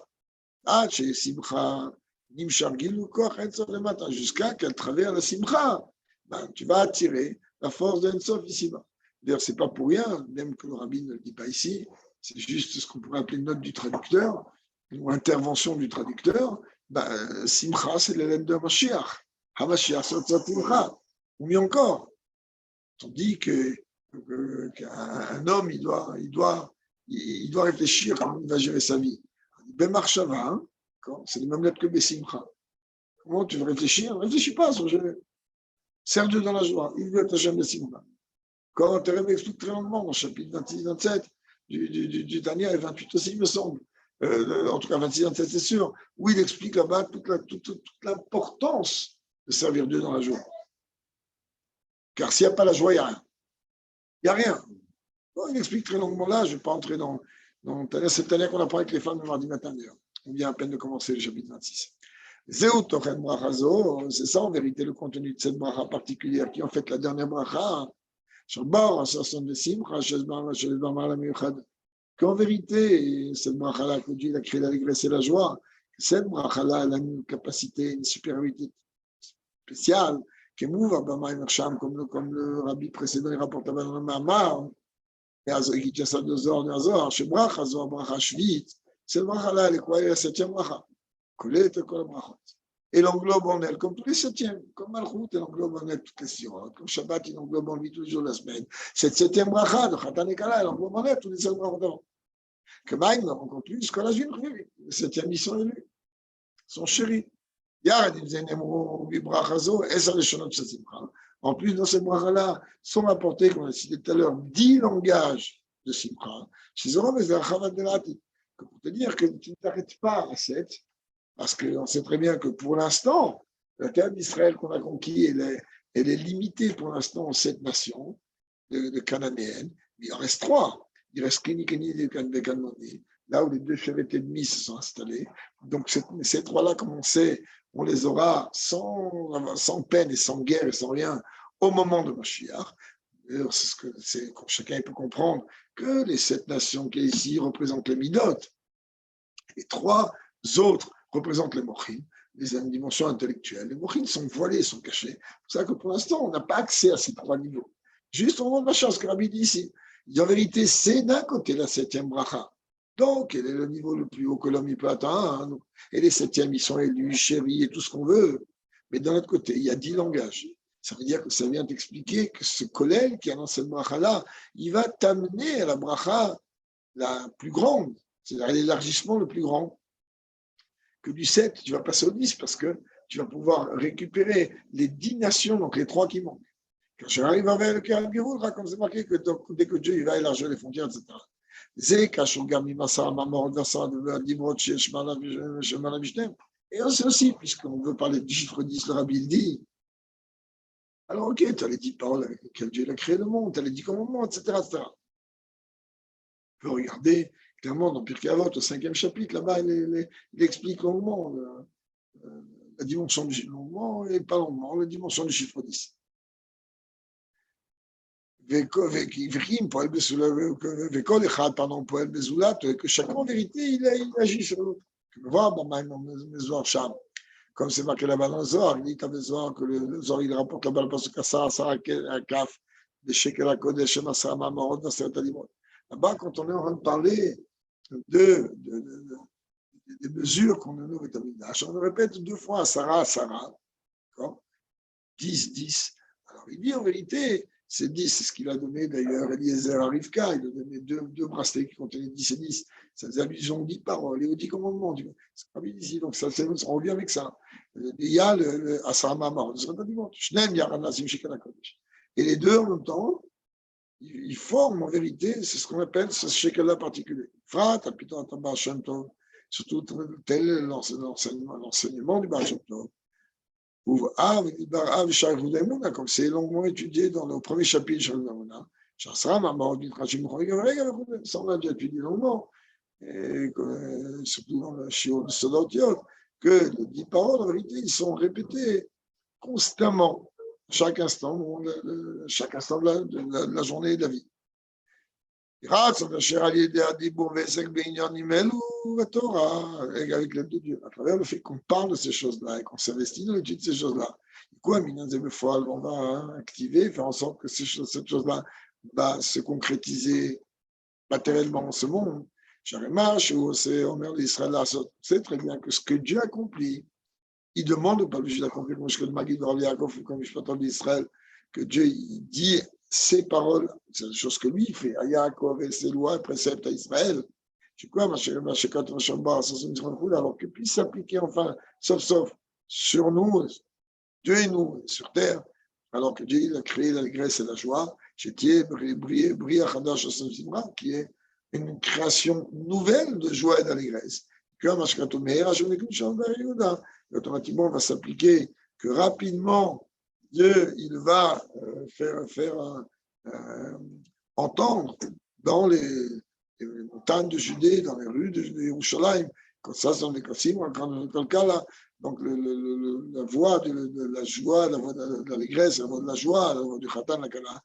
Jusqu'à qu'à travers la simcha, ben, tu vas attirer la force d'un sof ici-bas. D'ailleurs, ce n'est pas pour rien, même que le rabbi ne le dit pas ici, c'est juste ce qu'on pourrait appeler note du traducteur, ou intervention du traducteur. Ben, simcha, c'est l'élève de Mashiach. HaMashiach, c'est simcha. Ou mieux encore, on dit qu'un homme, il doit réfléchir comment il va gérer sa vie. Bemarshava, hein, c'est les mêmes lettres que Bessimcha. Comment tu veux réfléchir? Ne réfléchis pas sur Dieu. Serre Dieu dans la joie. Il veut Hachem Bessimcha. Quand Thérèbe explique très longuement dans le chapitre 26-27 du Tania et 28 aussi, il me semble. En tout cas, 26-27, c'est sûr. Où il explique là-bas toute l'importance de servir Dieu dans la joie. Car s'il n'y a pas la joie, il n'y a rien. Il n'y a rien. Bon, il explique très longuement là, je ne vais pas entrer dans cette année qu'on apprend avec les femmes le mardi matin d'ailleurs. On vient à peine de commencer le chapitre 26. C'est ça en vérité le contenu de cette bracha particulière qui est en fait la dernière bracha. Qu'en vérité, cette bracha-là que Dieu a créé l'allégresse et la joie, cette bracha-là elle a une capacité, une supériorité spéciale, comme le rabbi précédent il rapporte dans le Mamar. C'est le bracha-là, elle est quoi? Elle est la 7e bracha. Et l'englobe en elle, comme tous les 7e, comme Malchut, elle englobe en elle toutes les sirotes, comme Shabbat, il englobe en lui tous les jours de la semaine. Cette 7e bracha de Khatan et Kala, elle englobe en elle tous les 7 brachot d'avant. Que Maïm, encore plus, que la Juine, les 7e, ils sont élus, sont chéris. En plus, dans ces bracha-là, sont apportés, comme on a cité tout à l'heure, 10 langages de Simcha. Pour te dire que tu ne t'arrêtes pas à 7, parce qu'on sait très bien que pour l'instant, la terre d'Israël qu'on a conquis, elle est limitée pour l'instant en 7 nations de cananéennes. Il en reste 3. Il reste Keni et Kanmoni, là où les 2 chefs ennemis se sont installés. Donc ces 3-là, comme on sait, on les aura sans peine et sans guerre et sans rien au moment de Mashiach. Chacun peut comprendre que les 7 nations qui sont ici représentent les Midot. Les 3 autres représentent les Mochim, les dimensions intellectuelles. Les Mochim sont voilés, sont cachés. C'est pour ça que pour l'instant, on n'a pas accès à ces 3 niveaux. Juste au moment de Mashiach, ce que Rabbi dit ici. En vérité, c'est d'un côté la 7e bracha. Donc, quel est le niveau le plus haut que l'homme peut atteindre? Et les 7e, ils sont élus, chéris et tout ce qu'on veut. Mais d'un autre côté, il y a 10 langages. Ça veut dire que ça vient t'expliquer que ce kollel qui est dans cette bracha-là, il va t'amener à la bracha la plus grande, c'est-à-dire l'élargissement le plus grand. Que du 7, tu vas passer au 10 parce que tu vas pouvoir récupérer les 10 nations, donc les 3 qui manquent. Quand je arrive avec le Kéal Gévoul, comme c'est marqué que dès que Dieu il va élargir les frontières, etc. Et on sait aussi, puisqu'on veut parler du chiffre 10, le Rabbi il dit. Alors, ok, tu as les 10 paroles avec lesquelles Dieu a créé le monde, tu as les 10 commandements, etc., etc. On peut regarder clairement dans Pirkei Avot, au 5e chapitre, là-bas, il explique longuement la dimension du longuement et pas longuement, la dimension du chiffre 10. Que chacun en vérité, il agit sur l'autre. Tu peux voir dans mes Sham, comme c'est marqué là-bas dans le Zohar, il dit t'as besoin que le Zohar il rapporte là-bas parce que ça a Kaf, des Shekel HaKodesh, Masra Mamorot, Naseret Alimot. Là-bas, quand on est en train de parler des mesures qu'on a au Betamikdash, on le répète 2 fois, Sarah, 10, 10. Alors il dit en vérité, c'est 10, c'est ce qu'il a donné d'ailleurs Eliezer à Rivka, il a donné deux bracelets qui contenaient 10 et 10. Ça faisait allusion aux 10 paroles et aux 10 commandements. C'est pas bien ici, donc ça, on revient avec ça. Il y a le Asama Mor, et les deux en même temps, ils forment en vérité, c'est ce qu'on appelle ce shekel particulier. Frat, surtout tel l'enseignement du Baal Shem Tov. Comme c'est longuement étudié dans le premier chapitre de Shemona. Ça, on a déjà étudié longuement, et surtout dans le Shiur de Sodotiot, que les 10 paroles, en vérité, ils sont répétés constamment, chaque instant de la journée et de la vie. Avec l'aide de Dieu, à travers le fait qu'on parle de ces choses-là et qu'on s'investit dans l'étude de ces choses-là. On va activer, faire en sorte que cette chose-là va se concrétiser matériellement dans ce monde. On sait très bien que ce que Dieu accomplit, il demande pas juste d'accomplir comme je peux d'Israël, que Dieu il dit ses paroles, c'est la chose que lui il fait, à Yaakov et ses lois et préceptes à Israël. C'est quoi, alors qu'il puisse s'appliquer enfin, sauf, sur nous, Dieu et nous, sur terre, alors que Dieu il a créé l'allégresse et la joie, qui est une création nouvelle de joie et d'allégresse. Automatiquement, on va s'appliquer que rapidement, Dieu, il va faire entendre dans les montagnes de Judée, dans les rues de Yerushalayim, comme ça, dans les Kassim, dans le cas là, donc la voix de la joie, la voix de l'allégresse, la voix de la joie, la voix du Khatan, la Kala,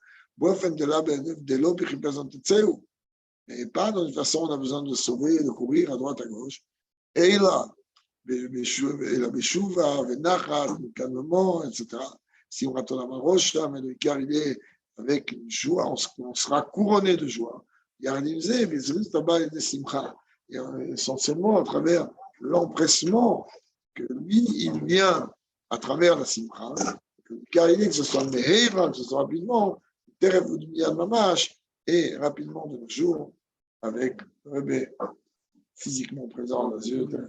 et pas dans une façon où on a besoin de sauver, de courir à droite, à gauche. Et là, la Beshuva, Venachas, le calmement, etc. Si on rate la Marosha, mais le cas, il est avec joie, on sera couronné de joie. Il y a un disait, mais c'est juste là-bas, il y a des simcha. Et essentiellement, à travers l'empressement que lui, il vient à travers la simcha, car il est que ce soit Meheira, que ce soit rapidement, Teref ou Dumiyan Mamash, et rapidement de nos jours, avec Rebbe physiquement présent dans les yeux de la